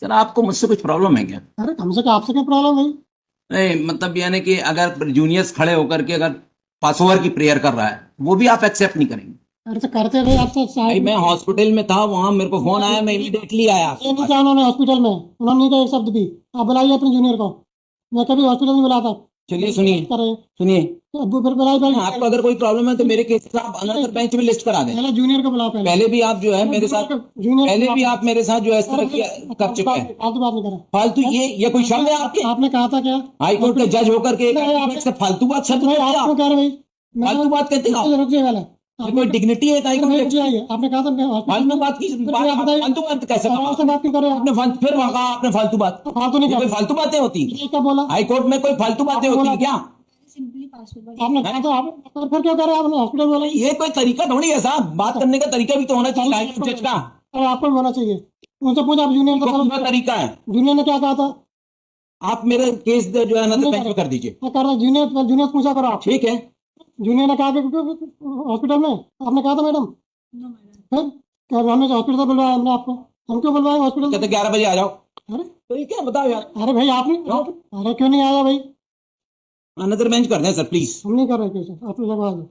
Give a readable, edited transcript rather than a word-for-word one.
Sir आपको मुझसे कुछ प्रॉब्लम है क्या? अरे हमसे क्या, आपसे क्या प्रॉब्लम है? नहीं मतलब यानी कि अगर जूनियर्स खड़े होकर के अगर पास ओवर की प्रेयर कर रहा है वो भी आप एक्सेप्ट नहीं करेंगे? अरे तो करते भाई, आपसे भाई साहब। मैं हॉस्पिटल में था, वहां मेरे को फोन आया, मैं इमीडिएटली आया ये आपके नहीं पास। किया उन्होंने हॉस्पिटल में, उन्होंने नहीं कहा एक शब्द भी। आप बुलाइए अपने जूनियर को। मैं कभी हॉस्पिटल में बुलाता चलिए सुनिए, कर रहे सुनिए। अब फिर बुलाई भाई। आपको अगर कोई प्रॉब्लम है तो मेरे केस आप अनदर बेंच में लिस्ट करा दें। पहले जूनियर को बुलाओ पहले। पहले भी आप जो है मेरे साथ, जूनियर पहले भी आप मेरे साथ जो है इस तरह कर फालतू चुके बात हैं। फालतू बात नहीं करा। फालतू ये कोई शब्द है आपके? आपने कहा था क्या? हाई कोर्ट के जज होकर के नहीं, एक से फालतू बात शब्द भाई कहते आप हैं क्यों आप? कह रहे भाई? फालतू बात कहते हैं आप? रुक जाइए वाला। ये कोई डिग्निटी है हाई कोर्ट के? आपने कहा था मैं फालतू हॉस्पिटल बात की में। बात, फालतू बात कैसे कहा? से बात क्यों कर रहे हैं? आपने फिर वहां कहा आपने फालतू बात। फालतू नहीं ये कर कोई रहे। फालतू बातें होती ये क्या बोला? हाई कोर्ट में? कोई फालतू बातें होती है क्या? आपने कहा था आप फिर क्यों कह रहे हैं? आपने हॉस्पिटल बोला। ये कोई तरीका थोड़ी है साहब, बात करने का तरीका भी तो होना चाहिए हाई कोर्ट जज का। अरे आपको भी होना चाहिए। उनसे पूछा, आप जूनियर कौन सा का तरीका है? जूनियर ने क्या कहा था? आप मेरे केस जो है ना तो बेंच में कर दीजिए। मैं कर रहा जूनियर, जूनियर पूछा करो आप। ठीक है। जूनियर ने कहा कि हॉस्पिटल में आपने कहा था मैडम। फिर क्या हमने हॉस्पिटल से बुलवाया हमने आपको? हम क्यों बुलवाए हॉस्पिटल? कहते 11 बजे आ जाओ। अरे तो ये क्या बताओ यार। अरे भाई आपने, अरे क्यों नहीं आया भाई? अनदर बेंच कर दें सर प्लीज। हम नहीं कर रहे कैसे, आप लोग लगा दो।